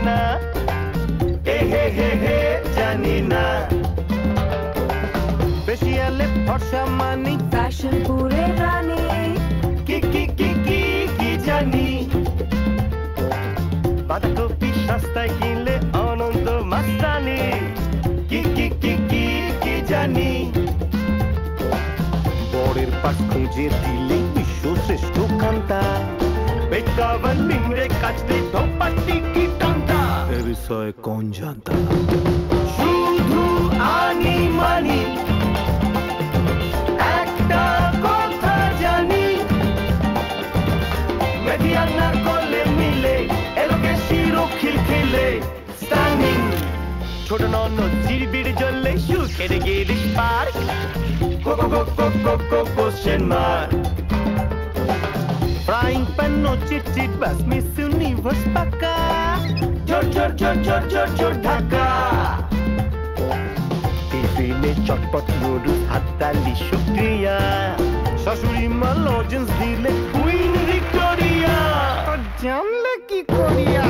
না হে হে হে হে জানি না ফেসিয়ালে ফর্সা মানি ফ্যাশন পুরে রানী কি কি কি কি কি জানি বাঁধাকপি সস্তায় কিনলে অনন্ত মাস্তানি কি কি কি কি কি জানি বরের পাশ খুঁজে দিলে বিশ্ব শ্রেষ্ঠ কান্তা বেকাবন নিংড়ে কাচতে ধোপাটি কি টান্তা এ বিষয়ে কোন জানতা শুধু আনি মানি একটা কথা জানি মেডিয়ানার কোলে মিলে এলোকে শিরো খিলখিলে স্টানিং ছোট নন জিরবির জ্বললে সুখের Girish Park question mark frying pan no চিট চিট বাস মিস ইউনিভার্স পাকা জোর জোর জোর জোর জোর জোর ঢাকা টিফিনে চটপট নুডলস হাততালি শুক্রিয়া শাশুড়ি মা লজেন্স দিলে কুইন ভিক্টোরিয়া জানলে কি করিয়া